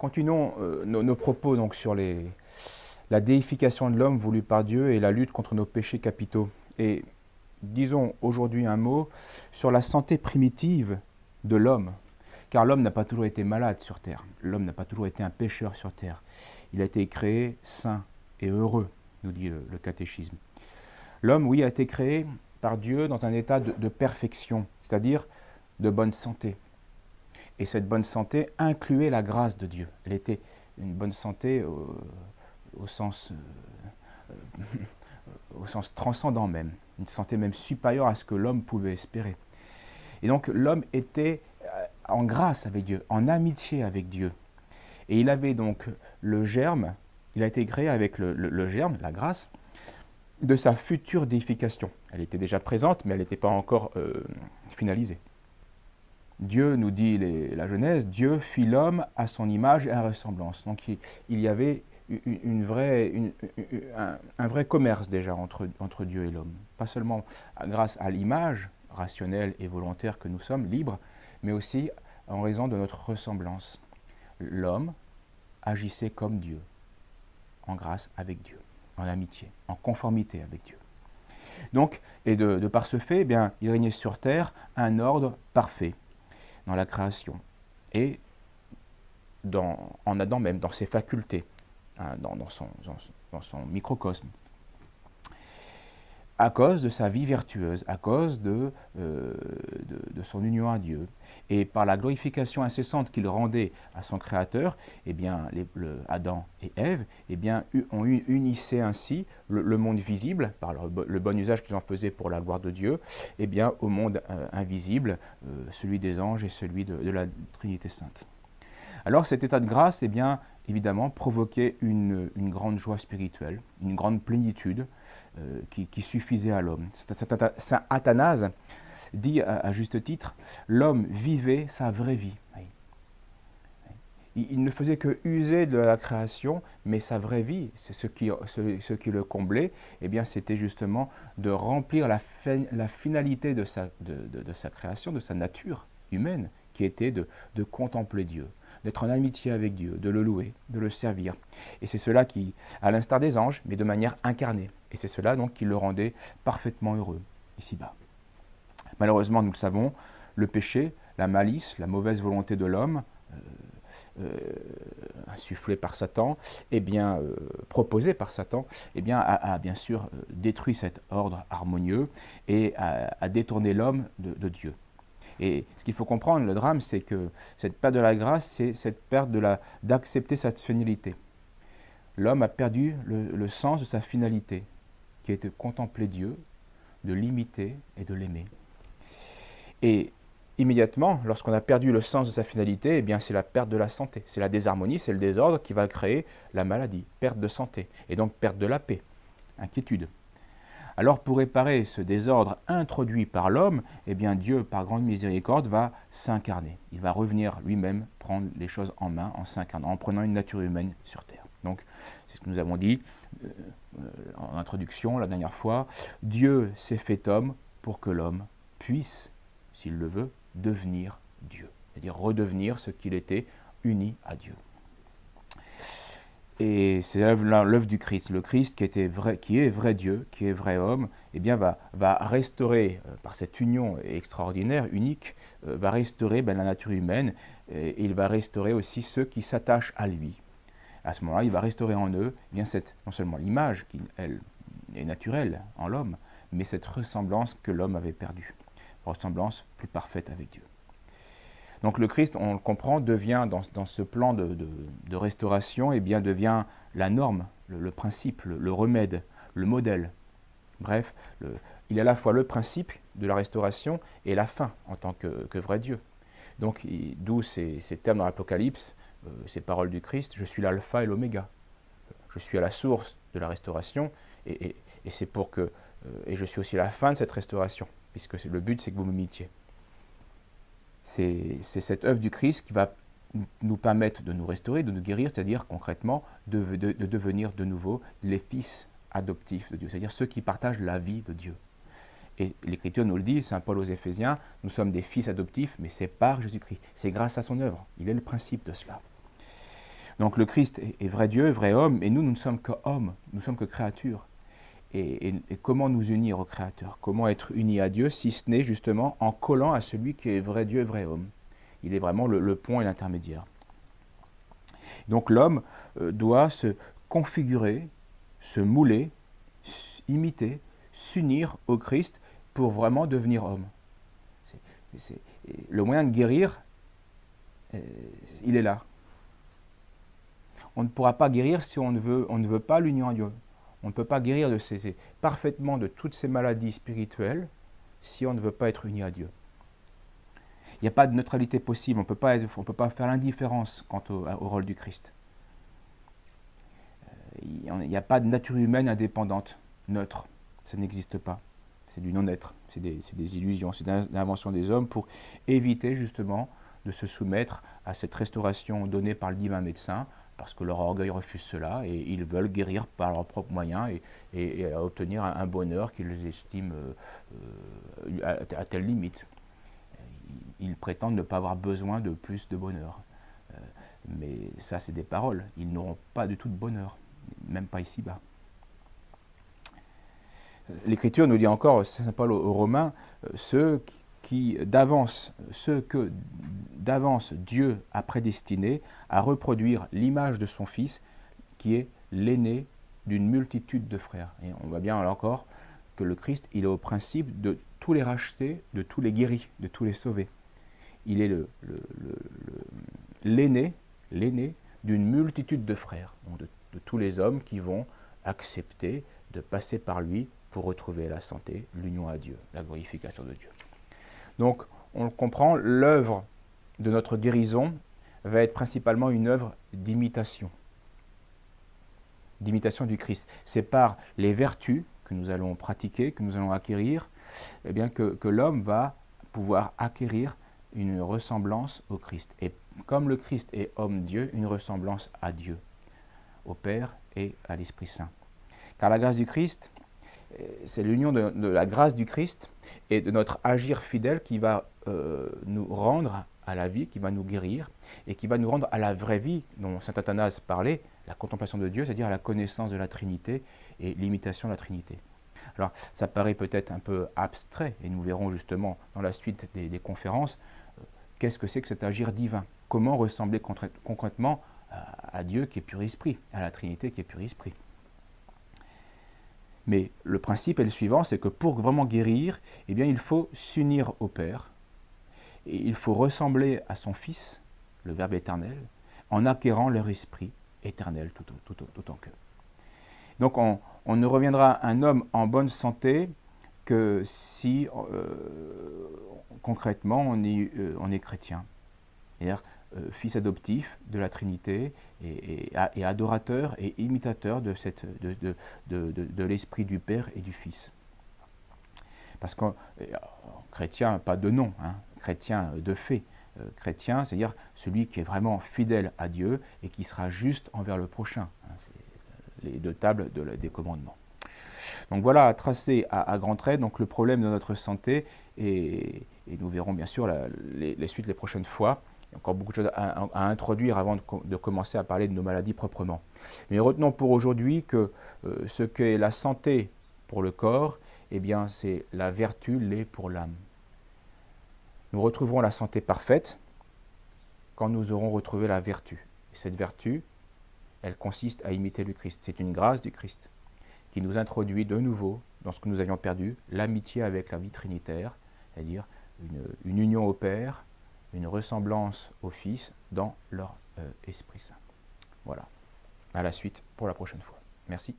Continuons nos propos donc, sur la déification de l'homme voulue par Dieu et la lutte contre nos péchés capitaux. Et disons aujourd'hui un mot sur la santé primitive de l'homme. Car l'homme n'a pas toujours été malade sur terre. L'homme n'a pas toujours été un pécheur sur terre. Il a été créé sain et heureux, nous dit le catéchisme. L'homme, oui, a été créé par Dieu dans un état de perfection, c'est-à-dire de bonne santé. Et cette bonne santé incluait la grâce de Dieu. Elle était une bonne santé au sens transcendant même, une santé même supérieure à ce que l'homme pouvait espérer. Et donc l'homme était en grâce avec Dieu, en amitié avec Dieu. Et il avait donc le germe, il a été créé avec le germe, la grâce, de sa future déification. Elle était déjà présente, mais elle n'était pas encore finalisée. Dieu, nous dit la Genèse, Dieu fit l'homme à son image et à ressemblance. Donc il y avait un vrai commerce déjà entre Dieu et l'homme. Pas seulement grâce à l'image rationnelle et volontaire que nous sommes, libres, mais aussi en raison de notre ressemblance. L'homme agissait comme Dieu, en grâce avec Dieu, en amitié, en conformité avec Dieu. Donc, et de par ce fait, eh bien, il régnait sur terre un ordre parfait dans la création et en Adam même, dans ses facultés, hein, dans son microcosme, à cause de sa vie vertueuse, à cause de son union à Dieu, et par la glorification incessante qu'il rendait à son Créateur, eh bien, Adam et Ève, eh bien, unissaient ainsi le monde visible, par le bon usage qu'ils en faisaient pour la gloire de Dieu, eh bien, au monde invisible, celui des anges et celui de la Trinité Sainte. Alors cet état de grâce, eh bien, évidemment, provoquait une grande joie spirituelle, une grande plénitude qui suffisait à l'homme. Saint Athanase dit à juste titre, l'homme vivait sa vraie vie. Il ne faisait que user de la création, mais sa vraie vie, ce qui le comblait, eh bien, c'était justement de remplir la finalité de sa création, de sa nature humaine, qui était de contempler Dieu, d'être en amitié avec Dieu, de le louer, de le servir. Et c'est cela qui, à l'instar des anges, mais de manière incarnée. Et c'est cela donc qui le rendait parfaitement heureux, ici-bas. Malheureusement, nous le savons, le péché, la malice, la mauvaise volonté de l'homme, insufflé par Satan, eh bien, proposé par Satan, eh bien, a bien sûr détruit cet ordre harmonieux et a détourné l'homme de Dieu. Et ce qu'il faut comprendre, le drame, c'est que cette perte de la grâce, c'est cette perte d'accepter sa finalité. L'homme a perdu le sens de sa finalité, qui est de contempler Dieu, de l'imiter et de l'aimer. Et immédiatement, lorsqu'on a perdu le sens de sa finalité, eh bien, c'est la perte de la santé. C'est la désharmonie, c'est le désordre qui va créer la maladie, perte de santé, et donc perte de la paix, inquiétude. Alors pour réparer ce désordre introduit par l'homme, eh bien Dieu, par grande miséricorde, va s'incarner. Il va revenir lui-même prendre les choses en main en s'incarnant, en prenant une nature humaine sur terre. Donc, c'est ce que nous avons dit en introduction la dernière fois. Dieu s'est fait homme pour que l'homme puisse, s'il le veut, devenir Dieu. C'est-à-dire redevenir ce qu'il était, uni à Dieu. Et c'est l'œuvre du Christ. Le Christ qui est vrai Dieu, qui est vrai homme, eh bien va restaurer, par cette union extraordinaire, unique, va restaurer la nature humaine, et il va restaurer aussi ceux qui s'attachent à lui. À ce moment-là, il va restaurer en eux eh bien non seulement l'image qui, elle, est naturelle en l'homme, mais cette ressemblance que l'homme avait perdue. Ressemblance plus parfaite avec Dieu. Donc le Christ, on le comprend, devient dans ce plan de restauration, eh bien, devient la norme, le principe, le remède, le modèle. Bref, il est à la fois le principe de la restauration et la fin en tant que vrai Dieu. Donc d'où ces termes dans l'Apocalypse, ces paroles du Christ, je suis l'alpha et l'oméga. Je suis à la source de la restauration et c'est pour que et je suis aussi à la fin de cette restauration, puisque le but c'est que vous m'imitiez. C'est cette œuvre du Christ qui va nous permettre de nous restaurer, de nous guérir, c'est-à-dire concrètement de devenir de nouveau les fils adoptifs de Dieu, c'est-à-dire ceux qui partagent la vie de Dieu. Et l'Écriture nous le dit, Saint Paul aux Éphésiens, nous sommes des fils adoptifs, mais c'est par Jésus-Christ, c'est grâce à son œuvre, il est le principe de cela. Donc le Christ est vrai Dieu, vrai homme, et nous ne sommes que hommes, nous sommes que créatures. Et comment nous unir au Créateur? Comment être unis à Dieu, si ce n'est justement en collant à celui qui est vrai Dieu, vrai homme? Il est vraiment le pont et l'intermédiaire. Donc l'homme doit se configurer, se mouler, imiter, s'unir au Christ pour vraiment devenir homme. Le moyen de guérir, il est là. On ne pourra pas guérir si on ne veut pas l'union à Dieu. On ne peut pas guérir parfaitement de toutes ces maladies spirituelles si on ne veut pas être uni à Dieu. Il n'y a pas de neutralité possible, on ne peut pas faire l'indifférence quant au rôle du Christ. Il n'y a pas de nature humaine indépendante, neutre, ça n'existe pas. C'est du non-être, c'est des illusions, c'est l'invention des hommes pour éviter justement de se soumettre à cette restauration donnée par le divin médecin, parce que leur orgueil refuse cela et ils veulent guérir par leurs propres moyens et obtenir un bonheur qu'ils estiment à telle limite. Ils prétendent ne pas avoir besoin de plus de bonheur. Mais ça, c'est des paroles. Ils n'auront pas du tout de bonheur, même pas ici-bas. L'Écriture nous dit encore, Saint Paul aux Romains, ceux que d'avance Dieu a prédestinés à reproduire l'image de son Fils, qui est l'aîné d'une multitude de frères. Et on voit bien là encore que le Christ, il est au principe de tous les racheter, de tous les guérir, de tous les sauver. Il est l'aîné d'une multitude de frères, donc de tous les hommes qui vont accepter de passer par lui pour retrouver la santé, l'union à Dieu, la glorification de Dieu. Donc, on le comprend, l'œuvre de notre guérison va être principalement une œuvre d'imitation du Christ. C'est par les vertus que nous allons pratiquer, que nous allons acquérir, eh bien que l'homme va pouvoir acquérir une ressemblance au Christ. Et comme le Christ est homme-Dieu, une ressemblance à Dieu, au Père et à l'Esprit Saint. Car la grâce du Christ, c'est l'union de la grâce du Christ et de notre agir fidèle qui va nous rendre à la vie, qui va nous guérir et qui va nous rendre à la vraie vie dont saint Athanase parlait, la contemplation de Dieu, c'est-à-dire la connaissance de la Trinité et l'imitation de la Trinité. Alors, ça paraît peut-être un peu abstrait, et nous verrons justement dans la suite des conférences, qu'est-ce que c'est que cet agir divin? Comment ressembler concrètement à Dieu qui est pur esprit, à la Trinité qui est pur esprit? Mais le principe est le suivant, c'est que pour vraiment guérir, eh bien, il faut s'unir au Père, et il faut ressembler à son Fils, le Verbe éternel, en acquérant leur esprit éternel tout en cœur. Donc on ne reviendra un homme en bonne santé que si concrètement on est chrétien, c'est-à-dire fils adoptif de la Trinité et adorateur et imitateur de l'esprit du Père et du Fils. Parce que chrétien, pas de nom, hein, chrétien de fait. Chrétien, c'est-à-dire celui qui est vraiment fidèle à Dieu et qui sera juste envers le prochain. Hein, c'est les deux tables des commandements. Donc voilà, à tracer à grands traits donc le problème de notre santé et nous verrons bien sûr les suites les prochaines fois. Il y a encore beaucoup de choses à introduire avant de commencer à parler de nos maladies proprement. Mais retenons pour aujourd'hui que ce qu'est la santé pour le corps, eh bien c'est la vertu l'est pour l'âme. Nous retrouverons la santé parfaite quand nous aurons retrouvé la vertu. Et cette vertu, elle consiste à imiter le Christ. C'est une grâce du Christ qui nous introduit de nouveau dans ce que nous avions perdu, l'amitié avec la vie trinitaire, c'est-à-dire une union au Père, une ressemblance au Fils dans leur Esprit Saint. Voilà. À la suite pour la prochaine fois. Merci.